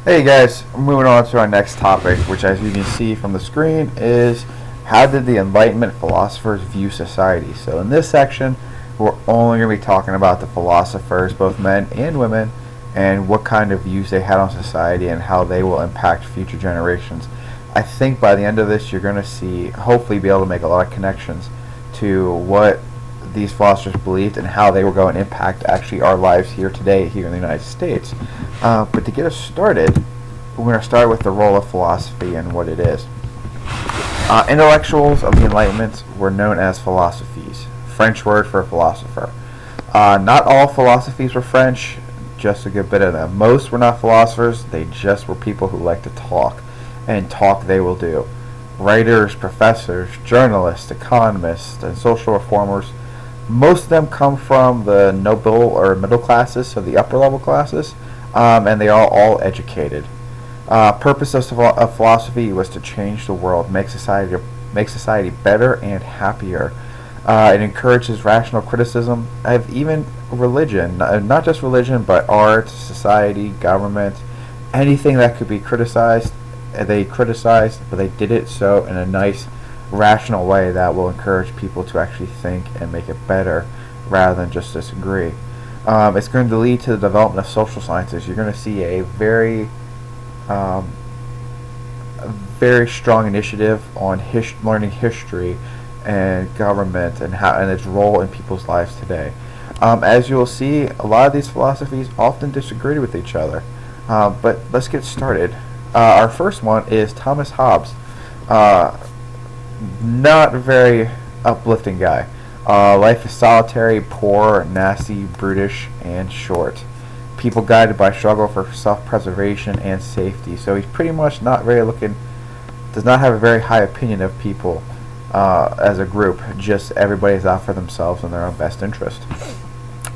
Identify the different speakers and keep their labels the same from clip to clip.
Speaker 1: Hey guys, moving on to our next topic, which as you can see from the screen is how did the Enlightenment philosophers view society? So in this section, we're only going to be talking about the philosophers, both men and women, and what kind of views they had on society and how they will impact future generations. I think by the end of this, you're going to see, hopefully be able to make a lot of connections to what these philosophers believed and how they were going to impact actually our lives here today, here in the United States. But to get us started, we're going to start with the role of philosophy and what it is. Intellectuals of the Enlightenment were known as philosophes, French word for philosopher. Not all philosophies were French, just a good bit of them. Most were not philosophers, they just were people who like to talk, and talk they will do. Writers, professors, journalists, economists, and social reformers. Most of them come from the noble or middle classes, so the upper level classes, and they are all educated. Purpose of philosophy was to change the world, make society better and happier. It encourages rational criticism of even religion, not just religion, but art, society, government, anything that could be criticized. They criticized, but they did it so in a nice, rational way that will encourage people to actually think and make it better rather than just disagree. It's going to lead to the development of social sciences. You're going to see a very strong initiative on learning history and government and its role in people's lives today. As you will see, a lot of these philosophies often disagreed with each other. But let's get started. Our first one is Thomas Hobbes. Not a very uplifting guy. Life is solitary, poor, nasty, brutish, and short. People guided by struggle for self-preservation and safety. So he's pretty much not very does not have a very high opinion of people as a group. Just everybody's out for themselves and their own best interest.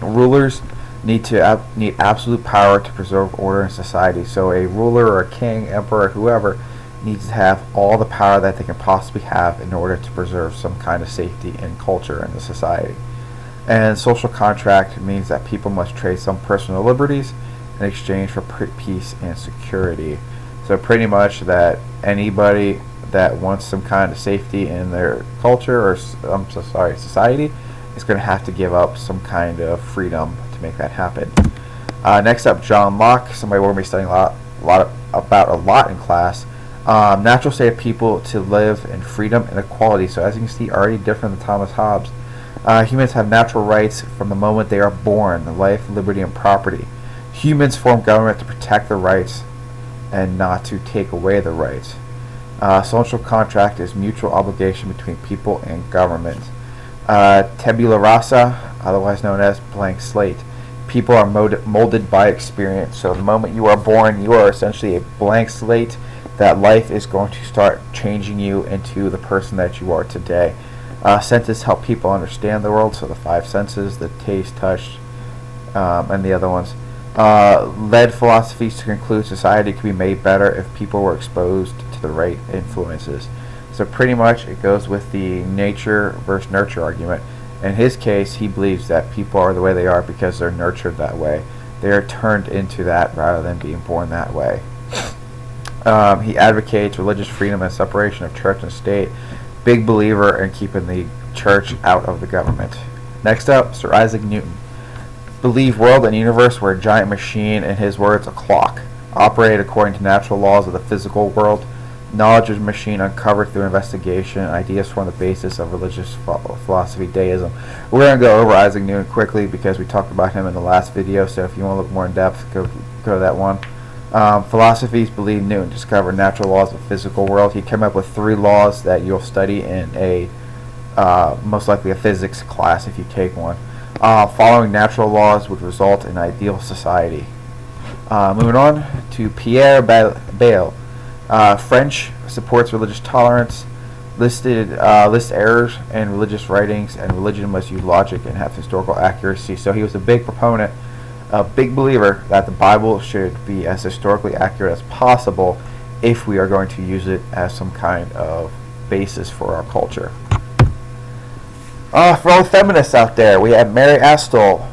Speaker 1: Rulers need absolute power to preserve order in society. So a ruler or a king, emperor, whoever needs to have all the power that they can possibly have in order to preserve some kind of safety and culture in the society. And social contract means that people must trade some personal liberties in exchange for peace and security. So pretty much that anybody that wants some kind of safety in their culture or society is going to have to give up some kind of freedom to make that happen. Next up, John Locke, somebody we're going to be studying a lot in class. Natural state of people to live in freedom and equality. So as you can see, already different than Thomas Hobbes. Humans have natural rights from the moment they are born, life, liberty, and property. Humans form government to protect the rights and not to take away the rights. Social contract is mutual obligation between people and government. Tabula rasa, otherwise known as blank slate. People are molded by experience. So the moment you are born, you are essentially a blank slate that life is going to start changing you into the person that you are today. Senses help people understand the world, so the five senses, the taste, touch, and the other ones. Led philosophies to conclude society could be made better if people were exposed to the right influences. So pretty much it goes with the nature versus nurture argument. In his case, he believes that people are the way they are because they're nurtured that way. They are turned into that rather than being born that way. He advocates religious freedom and separation of church and state. Big believer in keeping the church out of the government. Next up, Sir Isaac Newton. Believe world and universe were a giant machine, in his words, a clock. Operated according to natural laws of the physical world. Knowledge of the machine uncovered through investigation. Ideas form the basis of religious philosophy, deism. We're going to go over Isaac Newton quickly because we talked about him in the last video, so if you want to look more in depth, go to that one. Philosophies believe Newton discovered natural laws of the physical world. He came up with 3 laws that you'll study in a most likely a physics class if you take one. Following natural laws would result in ideal society. Moving on to Pierre Bayle. French supports religious tolerance, lists errors in religious writings, and religion must use logic and have historical accuracy. So he was a big proponent, a big believer that the Bible should be as historically accurate as possible if we are going to use it as some kind of basis for our culture. For all the feminists out there, we have Mary Astell,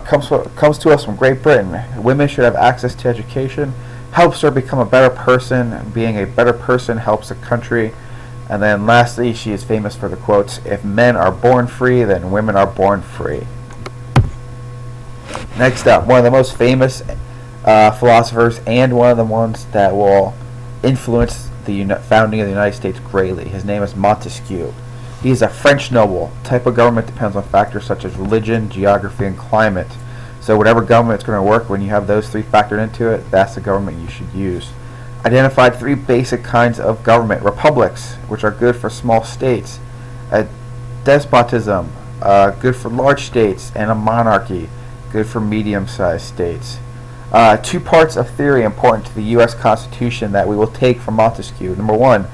Speaker 1: comes to us from Great Britain. Women should have access to education. helps her become a better person. Being a better person helps the country. And then lastly, she is famous for the quotes, "If men are born free, then women are born free." Next up, one of the most famous philosophers and one of the ones that will influence the founding of the United States greatly. His name is Montesquieu. He is a French noble. Type of government depends on factors such as religion, geography, and climate. So whatever government is going to work, when you have those three factored into it, that's the government you should use. Identified three basic kinds of government: republics, which are good for small states; a despotism, good for large states; and a monarchy, good for medium-sized states. Two parts of theory important to the U.S. Constitution that we will take from Montesquieu. Number one,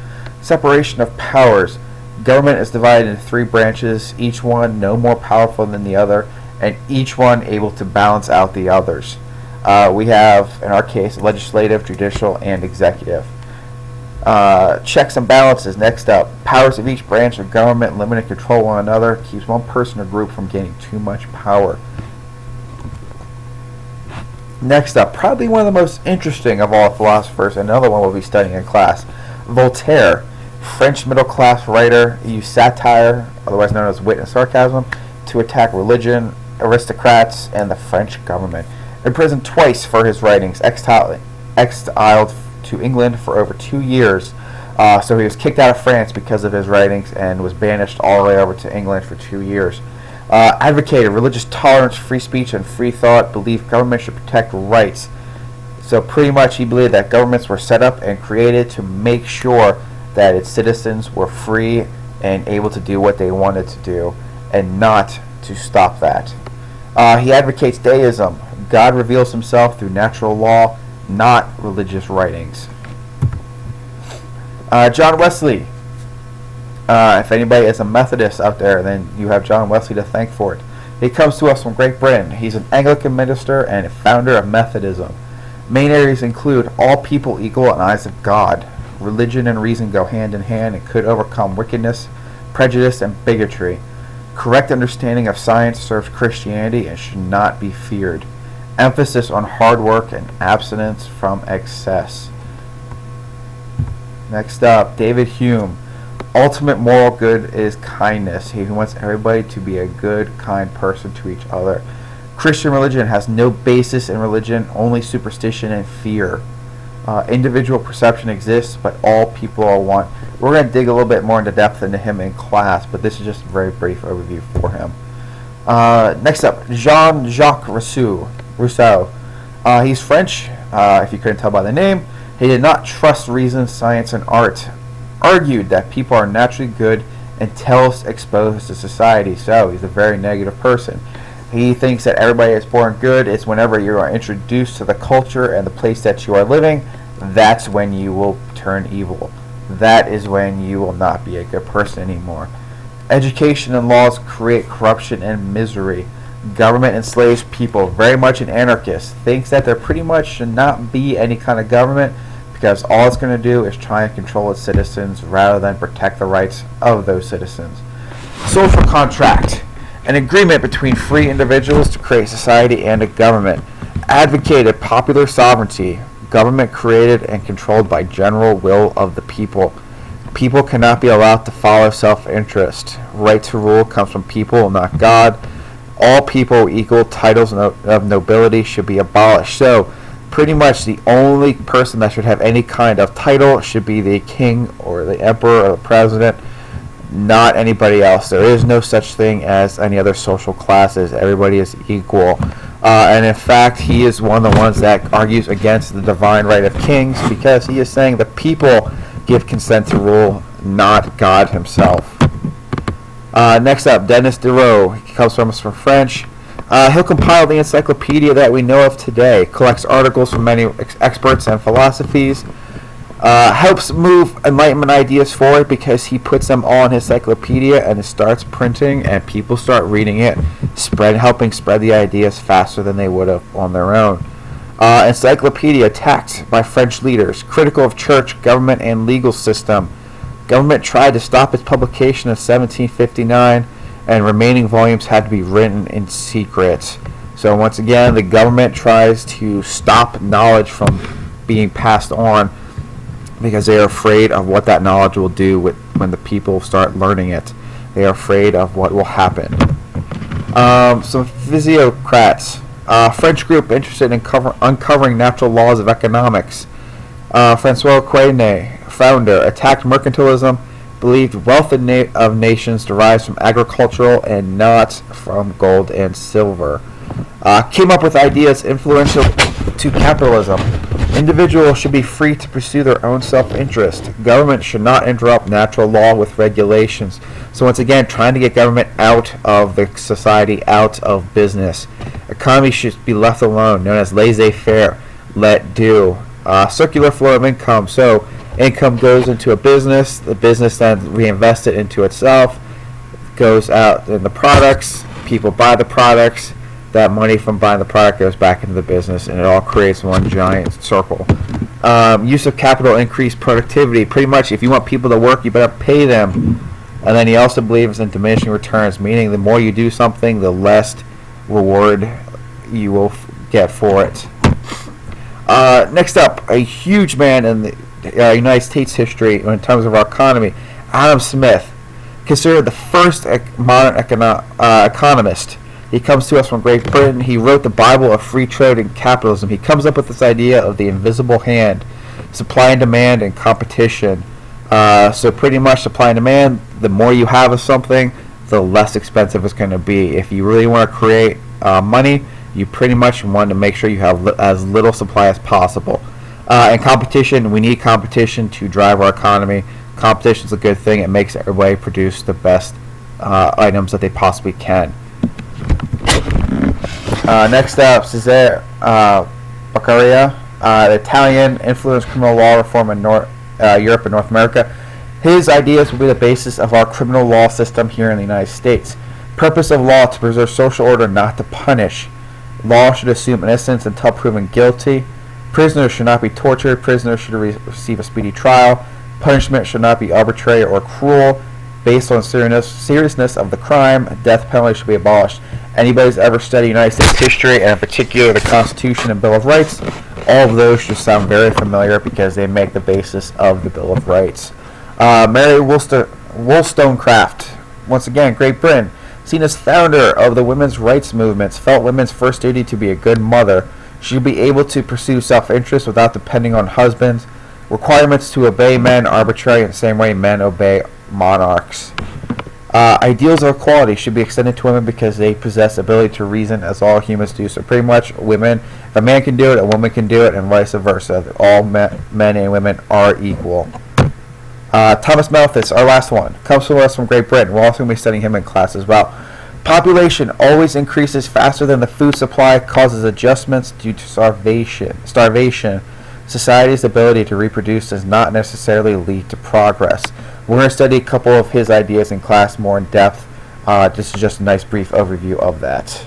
Speaker 1: separation of powers. Government is divided into three branches, each one no more powerful than the other, and each one able to balance out the others. We have, in our case, legislative, judicial, and executive. Checks and balances. Next up, powers of each branch of government limit and control one another, keeps one person or group from gaining too much power. Next up, probably one of the most interesting of all philosophers, another one we'll be studying in class, Voltaire, French middle-class writer. He used satire, otherwise known as wit and sarcasm, to attack religion, aristocrats, and the French government. Imprisoned twice for his writings, exiled to England for over 2 years. So he was kicked out of France because of his writings and was banished all the way over to England for 2 years. Advocated religious tolerance, free speech, and free thought. Believed government should protect rights. So pretty much he believed that governments were set up and created to make sure that its citizens were free and able to do what they wanted to do, and not to stop that. He advocates deism. God reveals himself through natural law, not religious writings. John Wesley. If anybody is a Methodist out there, then you have John Wesley to thank for it. He comes to us from Great Britain. He's an Anglican minister and a founder of Methodism. Main areas include all people equal in the eyes of God. Religion and reason go hand in hand and could overcome wickedness, prejudice, and bigotry. Correct understanding of science serves Christianity and should not be feared. Emphasis on hard work and abstinence from excess. Next up, David Hume. Ultimate moral good is kindness. He wants everybody to be a good, kind person to each other. Christian religion has no basis in religion, only superstition and fear. Individual perception exists, but all people are one. We're going to dig a little bit more into depth into him in class, but this is just a very brief overview for him. Next up, Jean-Jacques Rousseau. He's French, if you couldn't tell by the name. He did not trust reason, science, and art. Argued that people are naturally good until exposed to society, so he's a very negative person. He thinks that everybody is born good. It's whenever you are introduced to the culture and the place that you are living, that's when you will turn evil. That is when you will not be a good person anymore. Education and laws create corruption and misery. Government enslaves people. Very much an anarchist. Thinks that there pretty much should not be any kind of government because all it's going to do is try and control its citizens rather than protect the rights of those citizens. Social contract. An agreement between free individuals to create society and a government. Advocated popular sovereignty. Government created and controlled by general will of the people. People cannot be allowed to follow self-interest. Right to rule comes from people, not God. All people equal. Titles of nobility should be abolished. So, pretty much the only person that should have any kind of title should be the king or the emperor or the president, not anybody else. There is no such thing as any other social classes. Everybody is equal. And in fact, he is one of the ones that argues against the divine right of kings because he is saying the people give consent to rule, not God himself. Next up, Denis Diderot. He comes from us from French. He'll compile the encyclopedia that we know of today, collects articles from many experts and philosophies, helps move Enlightenment ideas forward because he puts them all in his encyclopedia and it starts printing and people start reading it, helping spread the ideas faster than they would have on their own. Encyclopedia attacked by French leaders, critical of church, government, and legal system. Government tried to stop its publication in 1759, and remaining volumes had to be written in secret. So once again, the government tries to stop knowledge from being passed on because they are afraid of what that knowledge will do when the people start learning it. They are afraid of what will happen. Some physiocrats. French group interested in uncovering natural laws of economics. Francois Quenet, founder, attacked mercantilism, believed wealth of nations derives from agricultural and not from gold and silver. Came up with ideas influential to capitalism. Individuals should be free to pursue their own self-interest. Government should not interrupt natural law with regulations. So once again, trying to get government out of the society, out of business. Economy should be left alone, known as laissez-faire, let do. Circular flow of income. So income goes into a business. The business then reinvests it into itself. Goes out in the products. People buy the products. That money from buying the product goes back into the business, and it all creates one giant circle. Use of capital increase productivity. Pretty much, if you want people to work, you better pay them. And then he also believes in diminishing returns, meaning the more you do something, the less reward you will get for it. Next up, a huge man in the United States history in terms of our economy, Adam Smith, considered the first modern economist. He comes to us from Great Britain. He wrote the Bible of free trade and capitalism. He comes up with this idea of the invisible hand, supply and demand, and competition. So pretty much supply and demand, the more you have of something, the less expensive it's going to be. If you really want to create money, you pretty much want to make sure you have as little supply as possible. And competition, we need competition to drive our economy. Competition is a good thing. It makes everybody produce the best items that they possibly can. Next up, Cesare Beccaria, the Italian influenced criminal law reform in Europe and North America. His ideas will be the basis of our criminal law system here in the United States. Purpose of law: to preserve social order, not to punish. Law should assume innocence until proven guilty. Prisoners should not be tortured. Prisoners should receive a speedy trial. Punishment should not be arbitrary or cruel. Based on seriousness of the crime, death penalty should be abolished. Anybody who's ever studied United States history, and in particular the Constitution and Bill of Rights, all of those should sound very familiar because they make the basis of the Bill of Rights. Mary Wollstonecraft, once again, Great Britain, seen as founder of the women's rights movements, felt women's first duty to be a good mother. She should be able to pursue self-interest without depending on husbands. Requirements to obey men arbitrary in the same way men obey monarchs. Ideals of equality should be extended to women because they possess ability to reason as all humans do. So pretty much women, if a man can do it, a woman can do it, and vice versa. All men and women are equal. Thomas Malthus, our last one, comes to us from Great Britain. We're also going to be studying him in class as well. Population always increases faster than the food supply, causes adjustments due to starvation. Society's ability to reproduce does not necessarily lead to progress. We're going to study a couple of his ideas in class more in depth. This is just a nice brief overview of that.